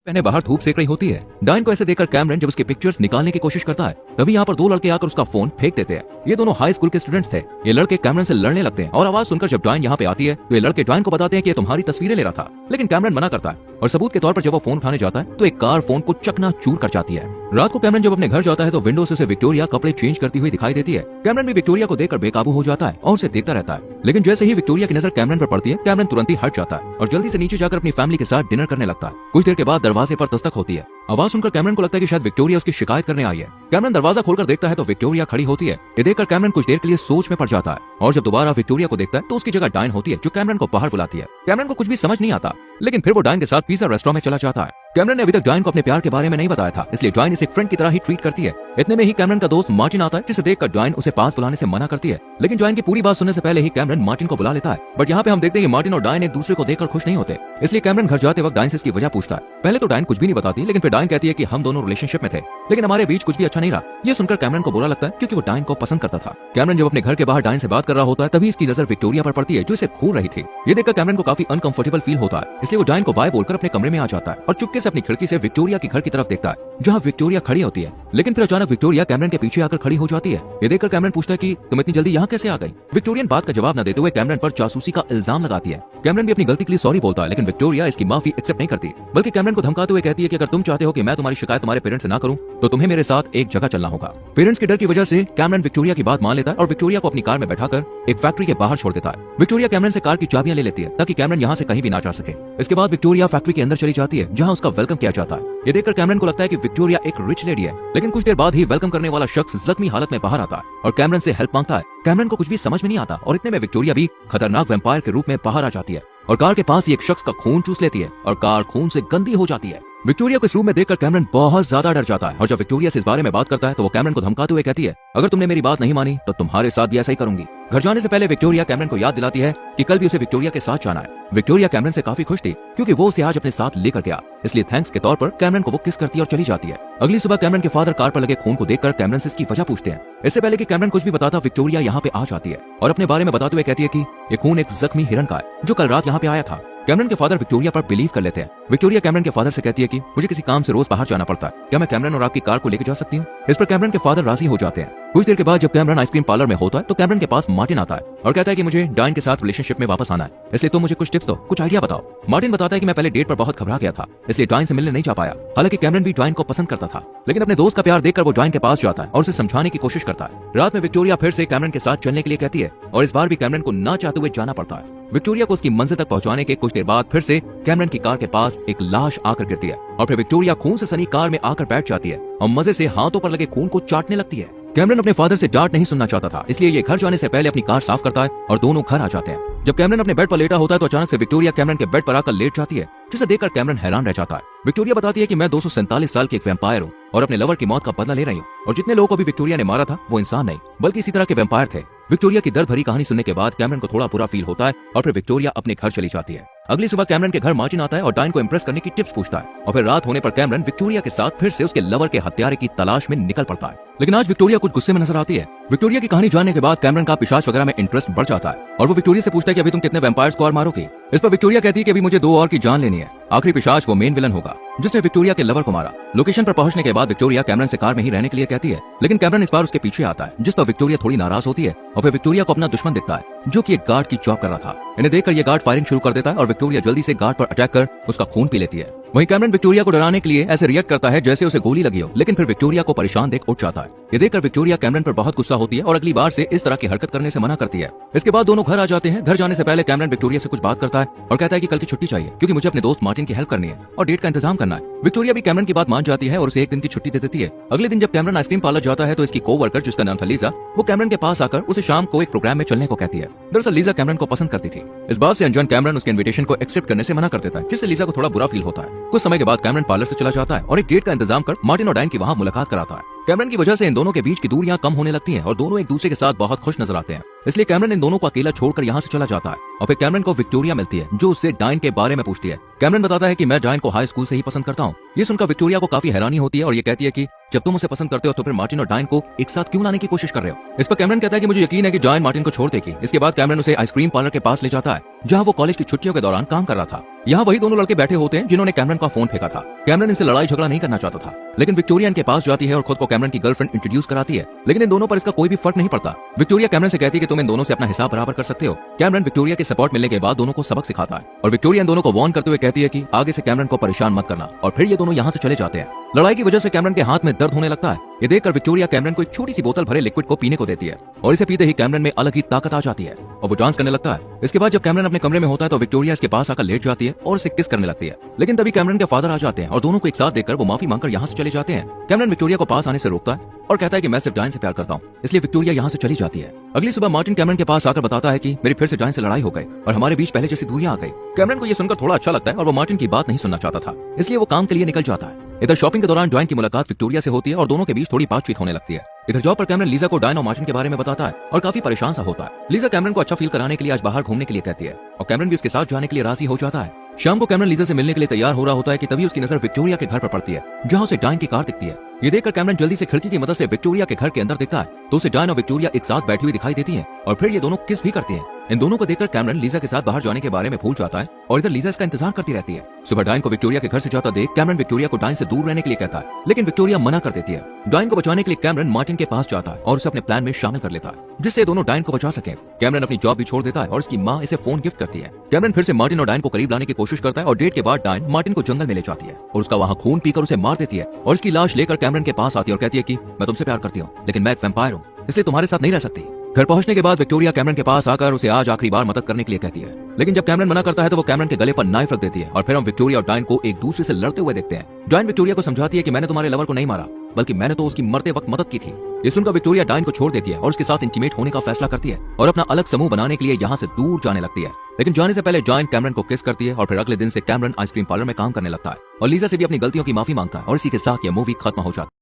पहने बाहर धूप सेक रही होती है। डायन को ऐसे देखकर कैमरन जब उसके पिक्चर्स निकालने की कोशिश करता है तभी यहाँ पर दो लड़के आकर उसका फोन फेंक देते हैं। ये दोनों हाई स्कूल के स्टूडेंट्स थे। ये लड़के कैमरन से लड़ने लगते हैं और आवाज सुनकर जब डायन यहाँ पे आती है तो ये लड़के डायन को बताते हैं कि ये तुम्हारी तस्वीरें ले रहा था, लेकिन कैमरन मना करता है और सबूत के तौर पर जब वो फोन उठाने जाता है तो एक कार फोन को चकनाचूर कर जाती है। रात को कैमरन जब अपने घर जाता है तो विंडो से उसे विक्टोरिया कपड़े चेंज करती हुई दिखाई देती है। कैमरन भी विक्टोरिया को देखकर बेकाबू हो जाता है और उसे देखता रहता है, लेकिन जैसे ही विक्टोरिया की नजर कैमरन पर पड़ती है कैमरन तुरंत ही हट जाता है और जल्दी से नीचे जाकर अपनी फैमिली के साथ डिनर करने लगता है। कुछ देर के बाद दरवाजे पर दस्तक होती है। आवाज सुनकर कैमरन को लगता है कि शायद विक्टोरिया उसकी शिकायत करने आई है। कैमरन दरवाजा खोलकर देखता है तो विक्टोरिया खड़ी होती है। ये देखकर कैमरन कुछ देर के लिए सोच में पड़ जाता है और जब दोबारा विक्टोरिया को देखता है तो उसकी जगह डायन होती है जो कैमरन को बाहर बुलाती है। कैमरन को कुछ भी समझ नहीं आता, लेकिन फिर वो डायन के साथ पिज़्ज़ा रेस्टोरेंट में चला जाता है। कैमरन ने अभी तक डायन को अपने प्यार के बारे में नहीं बताया था, इसलिए डायन इसे एक फ्रेंड की तरह ही ट्रीट करती है। इतने में ही कैमरन का दोस्त मार्टिन आता है जिसे देखकर डायन उसे पास बुलाने से मना करती है, लेकिन डायन की पूरी बात सुनने से पहले ही कैमरन मार्टिन को बुला लेता है। बट यहाँ पे हम देखते हैं कि मार्टिन और डायन एक दूसरे को देखकर खुश नहीं होते, इसलिए कैमरन घर जाते वक्त डायन से इसकी वजह पूछता है। पहले तो डायन कुछ भी नहीं बताती, लेकिन फिर डायन कहती है कि हम दोनों रिलेशनशिप में थे लेकिन हमारे बीच कुछ भी अच्छा नहीं रहा। ये सुनकर कैमरन को बुरा लगता है क्योंकि वो डायन को पसंद करता था। कैमरन जब अपने घर के बाहर डायन से बात कर रहा होता है तभी इसकी नजर विक्टोरिया पर पड़ती है जो इसे घूर रही थी। ये देखकर कैमरन को काफी अनकंफर्टेबल फील होता है, इसलिए वो डायन को बाय बोलकर अपने कमरे में आ जाता है और चुपके से अपनी खिड़की से विक्टोरिया के घर की तरफ देखता है जहाँ विक्टोरिया खड़ी होती है। लेकिन फिर अचानक विक्टोरिया कैमरन के पीछे आकर खड़ी हो जाती है। ये देखकर कैमरन पूछता है कि तुम इतनी जल्दी यहाँ कैसे आ गई। विक्टोरियन बात का जवाब न देते हुए कैमरन पर जासूसी का इल्जाम लगाती है। कैमरन भी अपनी गलती के लिए सॉरी बोलता है, लेकिन विक्टोरिया इसकी माफी एक्सेप्ट नहीं करती, बल्कि कैमरन को धमकाते हुए कहती है कि अगर तुम चाहते हो कि मैं तुम्हारी शिकायत तुम्हारे पेरेंट्स से ना करूं तो तुम्हें मेरे साथ एक जगह चलना होगा। पेरेंट्स के डर की वजह से कैमरन विक्टोरिया की बात मान लेता है और विक्टोरिया को अपनी कार में बैठाकर एक फैक्ट्री के बाहर छोड़ देता है। विक्टोरिया कैमरन से कार की चाबियां ले लेती है ताकि कैमरन यहाँ से कहीं भी ना जा सके। इसके बाद विक्टोरिया फैक्ट्री के अंदर चली जाती है जहाँ उसका वेलकम किया जाता है। ये देखकर कैमरन को लगता है कि विक्टोरिया एक रिच लेडी है, लेकिन कुछ देर बाद ही वेलकम करने वाला शख्स जख्मी हालत में बाहर आता है और कैमरन से हेल्प मांगता है। कैमरन को कुछ भी समझ में नहीं आता और इतने में विक्टोरिया भी खतरनाक वैम्पायर के रूप में बाहर आ जाती है और कार के पास ही एक शख्स का खून चूस लेती है और कार खून से गंदी हो जाती है। विक्टोरिया को इस रूम में देखकर कैमरन बहुत ज्यादा डर जाता है और जब विक्टोरिया से इस बारे में बात करता है तो वो कैमरन को धमकाते हुए कहती है अगर तुमने मेरी बात नहीं मानी तो तुम्हारे साथ भी ऐसा ही करूंगी। घर जाने से पहले विक्टोरिया कैमरन को याद दिलाती है कि कल भी उसे विक्टोरिया के साथ जाना है। विक्टोरिया कैमरन से काफी खुश थी क्योंकि वो उसे आज अपने साथ लेकर गया, इसलिए थैंक्स के तौर पर कैमरन को वो किस करती है और चली जाती है। अगली सुबह कैमरन के फादर कार पर लगे खून को देखकर कैमरन से इसकी वजह पूछते हैं। इससे पहले कि कैमरन कुछ भी बताता विक्टोरिया यहाँ पे आ जाती है और अपने बारे में बताते हुए कहती है कि ये खून एक जख्मी हिरन का है जो कल रात यहाँ पे आया था। कैमरन के फादर विक्टोरिया पर बिलीव कर लेते हैं। विक्टोरिया कैमरन के फादर से कहती है कि मुझे किसी काम से रोज बाहर जाना पड़ता है, क्या मैं कैमरन और आपकी कार को लेकर जा सकती हूँ। इस पर कैमरन के फादर राजी हो जाते हैं। कुछ देर के बाद जब कैमरन आइसक्रीम पार्लर में होता है तो कैमरन के पास मार्टिन आता है और कहता है कि मुझे डायन के साथ रिलेशनशिप में वापस आना है, इसलिए तुम मुझे कुछ टिप्स दो, कुछ आइडिया बताओ। मार्टिन बताता है कि मैं पहले डेट पर बहुत घबरा गया था, इसलिए डायन से मिलने नहीं जा पाया। हालांकि कैमरन भी डायन को पसंद करता था, लेकिन अपने दोस्त का प्यार देखकर वो डायन के पास जाता है और उसे समझाने की कोशिश करता है। रात में विक्टोरिया फिर से कैमरन के साथ चलने के लिए कहती है और इस बार भी कैमरन को ना चाहते हुए जाना पड़ता है। विक्टोरिया को उसकी मंजिल तक पहुंचाने के कुछ देर बाद फिर से कैमरन की कार के पास एक लाश आकर गिरती है और फिर विक्टोरिया खून से सनी कार में आकर बैठ जाती है और मजे से हाथों पर लगे खून को चाटने लगती है। कैमरन अपने फादर से डांट नहीं सुनना चाहता था, इसलिए ये घर जाने से पहले अपनी कार साफ करता है और दोनों घर आ जाते हैं। जब कैमरन अपने बेड पर लेटा होता है तो अचानक से विक्टोरिया कैमरन के बेड पर आकर लेट जाती है, जिसे देखकर कैमरन हैरान रह जाता है। विक्टोरिया बताती है कि मैं 247 साल की एक वैम्पायर हूँ और अपने लवर की मौत का बदला ले रही हूँ और जितने लोगों को भी विक्टोरिया ने मारा था वो इंसान नहीं बल्कि इसी तरह के वैम्पायर थे। विक्टोरिया की दर्द भरी कहानी सुनने के बाद कैमरन को थोड़ा बुरा फील होता है और फिर विक्टोरिया अपने घर चली जाती है। अगली सुबह कैमरन के घर मार्टिन आता है और डायन को इम्प्रेस करने की टिप्स पूछता है और फिर रात होने पर कैमरन विक्टोरिया के साथ फिर से उसके लवर के हत्यारे की तलाश में निकल पड़ता है। लेकिन आज विक्टोरिया कुछ गुस्से में नजर आती है। विक्टोरिया की कहानी जानने के बाद कैमरन का पिशाच वगैरह में इंटरेस्ट बढ़ जाता है और वो विक्टोरिया से पूछता है कि अभी तुम कितने वैम्पायर्स को और मारोगे। इस पर विक्टोरिया कहती है कि अभी मुझे 2 और की जान लेनी है। आखिरी पिशाच वो मेन विलन होगा जिसने विक्टोरिया के लवर को मारा। लोकेशन पर पहुंचने के बाद विक्टोरिया कैमरन से कार में ही रहने के लिए कहती है, लेकिन कैमरन इस बार उसके पीछे आता है, जिस पर विक्टोरिया थोड़ी नाराज होती है और फिर विक्टोरिया को अपना दुश्मन दिखता है जो कि एक गार्ड की जॉब कर रहा था। इन्हें देखकर ये गार्ड फायरिंग शुरू कर देता है और विक्टोरिया जल्दी से गार्ड पर अटैक कर उसका खून पी लेती है। वहीं कैमरन विक्टोरिया को डराने के लिए ऐसे रिएक्ट करता है जैसे उसे गोली लगी हो, लेकिन फिर विक्टोरिया को परेशान देख उठ जाता है। ये देखकर विक्टोरिया कैमरन पर बहुत गुस्सा होती है और अगली बार से इस तरह की हरकत करने से मना करती है। इसके बाद दोनों घर आ जाते हैं। घर जाने से पहले कैमरन विक्टोरिया से कुछ बात करता है और कहता है कि कल की छुट्टी चाहिए क्योंकि मुझे अपने दोस्त मार्टिन की हेल्प करनी है और डेट का इंतजाम करना है। विक्टोरिया भी कैमरन की बात मान जाती है और उसे एक दिन की छुट्टी दे देती है। अगले दिन जब कैमरन आइसक्रीम पार्लर जाता है तो इसकी कोवर्कर जिसका नाम था लीजा, वो कैमरन के पास आकर उसे शाम को एक प्रोग्राम में चलने को कहती है। दरअसल लीजा कैमरन को पसंद करती थी। इस बात से अनजान कैमरन उसके इन्विटेशन को एक्सेप्ट करने से मना कर देता है, जिससे लीजा को थोड़ा बुरा फील होता है। कुछ समय के बाद कैमरन पार्लर से चला जाता है और एक डेट का इंतजाम कर मार्टिन और डायन की वहाँ मुलाकात कराता है। कैमरन की वजह से इन दोनों के बीच की दूरियां कम होने लगती हैं और दोनों एक दूसरे के साथ बहुत खुश नजर आते हैं, इसलिए कैमरन इन दोनों को अकेला छोड़कर यहाँ से चला जाता है और फिर कैमरन को विक्टोरिया मिलती है जो उससे डायन के बारे में पूछती है। कैमरन बताता है कि मैं डायन को हाई स्कूल से ही पसंद करता हूँ। ये सुनकर विक्टोरिया को काफी हैरानी होती है और ये कहती है कि जब तुम उसे पसंद करते हो तो फिर मार्टिन और डायन को एक साथ क्यों लाने की कोशिश कर रहे हो। इस पर कैमरन कहता है कि मुझे यकीन है कि डायन मार्टिन को छोड़ देगी। इसके बाद कैमरन उसे आइसक्रीम पार्लर के पास ले जाता है जहाँ वो कॉलेज की छुट्टियों के दौरान काम कर रहा था यहाँ वही दोनों लड़के बैठे होते हैं जिन्होंने कैमरन का फोन फेंका था। कैमरन इनसे लड़ाई झगड़ा नहीं करना चाहता था, लेकिन विक्टोरिया इनके पास जाती है और खुद को कैमरन की गर्लफ्रेंड इंट्रोड्यूस कराती है। लेकिन इन दोनों पर इसका कोई भी फर्क नहीं पड़ता। विक्टोरिया कैमरन से कहती है कि तुम इन दोनों से अपना हिसाब बराबर कर सकते हो। कैमरन विक्टोरिया के सपोर्ट मिलने के बाद दोनों को सबक सिखाता है और विक्टोरिया इन दोनों को वार्न करते हुए कहती है कि आगे से कैमरन को परेशान मत करना, और फिर ये दोनों यहाँ से चले जाते हैं। लड़ाई की वजह से कैमरन के हाथ में दर्द होने लगता है। ये देखकर विक्टोरिया कैमरन को एक छोटी सी बोतल भरे लिक्विड को पीने को देती है और इसे पीते ही कैमरन में अलग ही ताकत आ जाती है और वो डांस करने लगता है। इसके बाद जब कैमरन अपने कमरे में होता है तो विक्टोरिया इसके पास आकर लेट जाती है और उसे किस करने लगती है। लेकिन तभी कैमरन के फादर आ जाते हैं और दोनों को एक साथ देखकर वो माफी मांगकर यहाँ से चले जाते हैं। कैमरन विक्टोरिया को पास आने से रोकता है और कहता है कि मैं सिर्फ डायन से प्यार करता हूँ, इसलिए विक्टोरिया यहाँ से चली जाती है। अगली सुबह मार्टिन कैमरन के पास आकर बताता है कि मेरी फिर से डायन से लड़ाई हो गई और हमारे बीच पहले जैसी दूरियां आ गई। कैमरन को ये सुनकर थोड़ा अच्छा लगता है और वो मार्टिन की बात नहीं सुनना चाहता था, इसलिए वो काम के लिए निकल जाता है। इधर शॉपिंग के दौरान डायन की मुलाकात विक्टोरिया से होती है और दोनों के बीच थोड़ी बातचीत होने लगती है। इधर जॉब पर कैमरन लीजा को डायन और मार्टिन के बारे में बताता है और काफी परेशान सा होता है। लीजा कैमरन को अच्छा फील कराने के लिए आज बाहर घूमने के लिए कहती है और कैमरन भी उसके साथ जाने के लिए राजी हो जाता है। शाम को कैमरन लीजा से मिलने के लिए तैयार हो रहा होता है कि तभी उसकी नजर विक्टोरिया के घर पर पड़ती है, जहाँ उसे डायन की कार दिखती है। ये देखकर कैमरन जल्दी से खिड़की की मदद से विक्टोरिया के घर के अंदर दिखता है तो उसे डायन और विक्टोरिया एक साथ बैठी हुई दिखाई देती है और फिर ये दोनों किस भी करती हैं। इन दोनों को देखकर कैमरन लीजा के साथ बाहर जाने के बारे में भूल जाता है और इधर लीजा इसका इंतजार करती रहती है। सुबह डायन को विक्टोरिया के घर से जाता देख कैमरन विक्टोरिया को डायन से दूर रहने के लिए कहता है, लेकिन विक्टोरिया मना कर देती है। डायन को बचाने के लिए कैमरन मार्टिन के पास जाता है और उसे अपने प्लान में शामिल कर लेता है, जिससे दोनों डायन को बचा सके। कैमरन अपनी जॉब भी छोड़ देता है और इसकी माँ इसे फोन गिफ्ट करती है। कैमरन फिर से मार्टिन और डायन को करीब लाने की कोशिश करता है और डेट के बाद डायन मार्टिन को जंगल में ले जाती है और उसका वहाँ खून पीकर उसे मार देती है और इसकी लाश लेकर कैमरन के पास आती है और कहती है कि मैं तुमसे प्यार करती हूँ, लेकिन मैं एक वैम्पायर हूँ, इसलिए तुम्हारे साथ नहीं रह सकती। घर पहुंचने के बाद विक्टोरिया कैमरन के पास आकर उसे आज आखिरी बार मदद करने के लिए कहती है, लेकिन जब कैमरन मना करता है तो वो कैमरन के गले पर नाइफ रख देती है और फिर हम विक्टोरिया और डायन को एक दूसरे से लड़ते हुए देखते हैं। डायन विक्टोरिया को समझाती है कि मैंने तुम्हारे लवर को नहीं मारा, बल्कि मैंने तो उसकी मरते वक्त मदद की थी। ये सुनकर विक्टोरिया डायन को छोड़ देती है और उसके साथ इंटीमेट होने का फैसला करती है और अपना अलग समूह बनाने के लिए यहाँ से दूर जाने लगती है। लेकिन जाने से पहले डायन कैमरन को किस करती है और फिर अगले दिन से कैमरन आइसक्रीम पार्लर में काम करने लगता है और लीजा से भी अपनी गलतियों की माफी मांगता है और इसी के साथ यह मूवी खत्म हो जाती है।